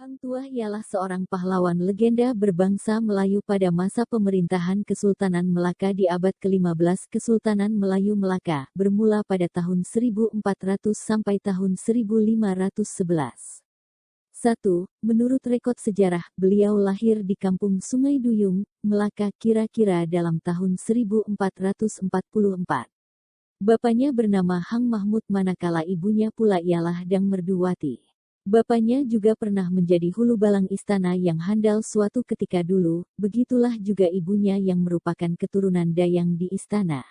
Hang Tuah ialah seorang pahlawan legenda berbangsa Melayu pada masa pemerintahan Kesultanan Melaka di abad ke-15. Kesultanan Melayu Melaka bermula pada tahun 1400 sampai tahun 1511. 1. Menurut rekod sejarah, beliau lahir di kampung Sungai Duyung, Melaka kira-kira dalam tahun 1444. Bapaknya bernama Hang Mahmud manakala ibunya pula ialah Dang Merduwati. Bapaknya juga pernah menjadi hulu balang istana yang handal suatu ketika dulu, begitulah juga ibunya yang merupakan keturunan Dayang di istana.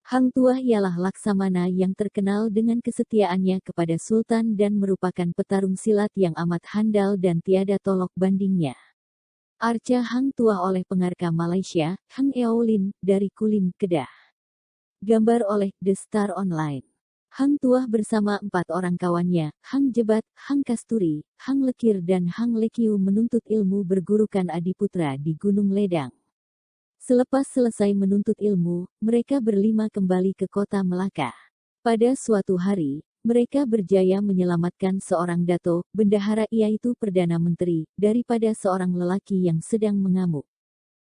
Hang Tuah ialah laksamana yang terkenal dengan kesetiaannya kepada Sultan dan merupakan petarung silat yang amat handal dan tiada tolok bandingnya. Arca Hang Tuah oleh pengarca Malaysia, Hang Eolin, dari Kulim, Kedah. Gambar oleh The Star Online. Hang Tuah bersama 4 orang kawannya, Hang Jebat, Hang Kasturi, Hang Lekir dan Hang Lekiu menuntut ilmu bergurukan Adiputra di Gunung Ledang. Selepas selesai menuntut ilmu, mereka berlima kembali ke kota Melaka. Pada suatu hari, mereka berjaya menyelamatkan seorang dato, bendahara yaitu Perdana Menteri, daripada seorang lelaki yang sedang mengamuk.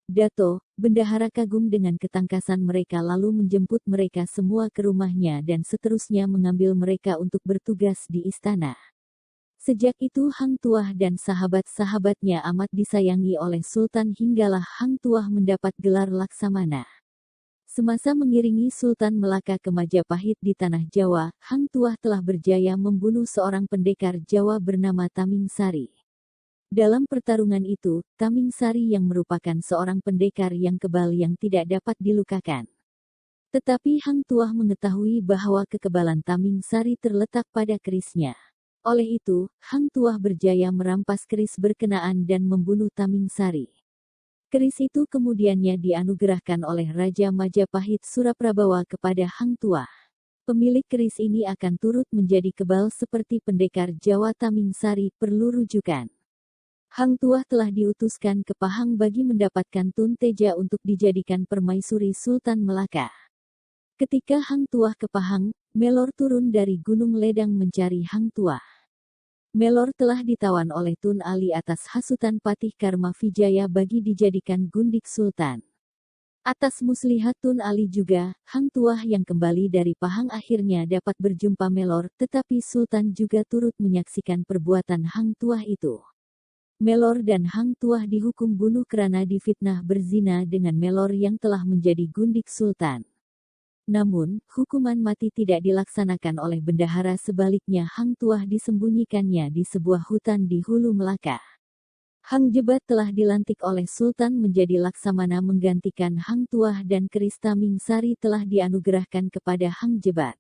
Dato, bendahara kagum dengan ketangkasan mereka lalu menjemput mereka semua ke rumahnya dan seterusnya mengambil mereka untuk bertugas di istana. Sejak itu Hang Tuah dan sahabat-sahabatnya amat disayangi oleh Sultan hinggalah Hang Tuah mendapat gelar Laksamana. Semasa mengiringi Sultan Melaka ke Majapahit di Tanah Jawa, Hang Tuah telah berjaya membunuh seorang pendekar Jawa bernama Taming Sari. Dalam pertarungan itu, Taming Sari yang merupakan seorang pendekar yang kebal yang tidak dapat dilukakan. Tetapi Hang Tuah mengetahui bahwa kekebalan Taming Sari terletak pada kerisnya. Oleh itu, Hang Tuah berjaya merampas keris berkenaan dan membunuh Taming Sari. Keris itu kemudiannya dianugerahkan oleh Raja Majapahit Suraprabawa kepada Hang Tuah. Pemilik keris ini akan turut menjadi kebal seperti pendekar Jawa Taming Sari. Perlu rujukan. Hang Tuah telah diutuskan ke Pahang bagi mendapatkan Tun Teja untuk dijadikan permaisuri Sultan Melaka. Ketika Hang Tuah ke Pahang, Melor turun dari Gunung Ledang mencari Hang Tuah. Melor telah ditawan oleh Tun Ali atas hasutan Patih Karma Vijaya bagi dijadikan gundik Sultan. Atas muslihat Tun Ali juga, Hang Tuah yang kembali dari Pahang akhirnya dapat berjumpa Melor, tetapi Sultan juga turut menyaksikan perbuatan Hang Tuah itu. Melor dan Hang Tuah dihukum bunuh karena difitnah berzina dengan Melor yang telah menjadi gundik Sultan. Namun, hukuman mati tidak dilaksanakan oleh bendahara, sebaliknya Hang Tuah disembunyikannya di sebuah hutan di Hulu Melaka. Hang Jebat telah dilantik oleh Sultan menjadi laksamana menggantikan Hang Tuah dan keris Taming Sari telah dianugerahkan kepada Hang Jebat.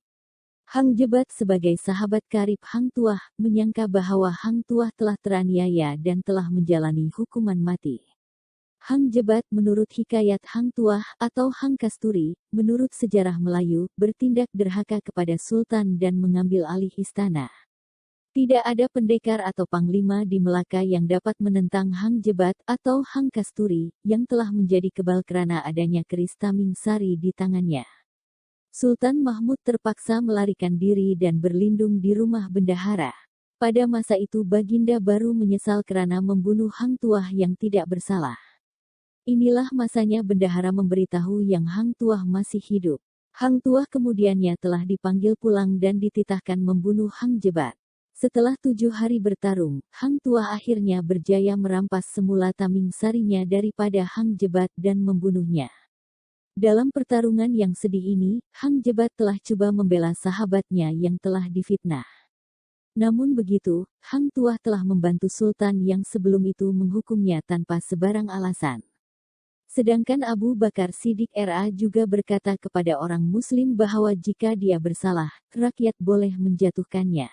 Hang Jebat sebagai sahabat karib Hang Tuah, menyangka bahwa Hang Tuah telah teraniaya dan telah menjalani hukuman mati. Hang Jebat menurut hikayat Hang Tuah atau Hang Kasturi, menurut sejarah Melayu, bertindak derhaka kepada Sultan dan mengambil alih istana. Tidak ada pendekar atau panglima di Melaka yang dapat menentang Hang Jebat atau Hang Kasturi, yang telah menjadi kebal karena adanya keris Taming Sari di tangannya. Sultan Mahmud terpaksa melarikan diri dan berlindung di rumah bendahara. Pada masa itu Baginda baru menyesal karena membunuh Hang Tuah yang tidak bersalah. Inilah masanya bendahara memberitahu yang Hang Tuah masih hidup. Hang Tuah kemudiannya telah dipanggil pulang dan dititahkan membunuh Hang Jebat. Setelah 7 hari bertarung, Hang Tuah akhirnya berjaya merampas semula Taming Sarinya daripada Hang Jebat dan membunuhnya. Dalam pertarungan yang sedih ini, Hang Jebat telah coba membela sahabatnya yang telah difitnah. Namun begitu, Hang Tuah telah membantu Sultan yang sebelum itu menghukumnya tanpa sebarang alasan. Sedangkan Abu Bakar Siddiq RA juga berkata kepada orang Muslim bahwa jika dia bersalah, rakyat boleh menjatuhkannya.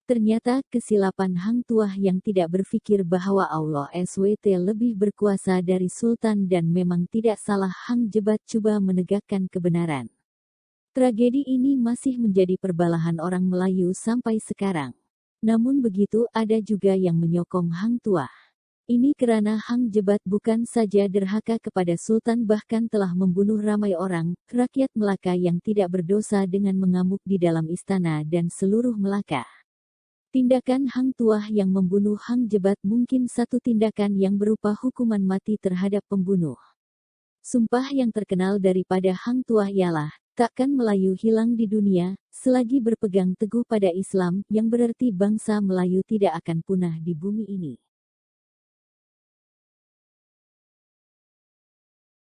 Ternyata, kesilapan Hang Tuah yang tidak berpikir bahwa Allah SWT lebih berkuasa dari Sultan dan memang tidak salah Hang Jebat coba menegakkan kebenaran. Tragedi ini masih menjadi perbalahan orang Melayu sampai sekarang. Namun begitu, ada juga yang menyokong Hang Tuah. Ini karena Hang Jebat bukan saja derhaka kepada Sultan bahkan telah membunuh ramai orang, rakyat Melaka yang tidak berdosa dengan mengamuk di dalam istana dan seluruh Melaka. Tindakan Hang Tuah yang membunuh Hang Jebat mungkin satu tindakan yang berupa hukuman mati terhadap pembunuh. Sumpah yang terkenal daripada Hang Tuah ialah, takkan Melayu hilang di dunia, selagi berpegang teguh pada Islam, yang berarti bangsa Melayu tidak akan punah di bumi ini.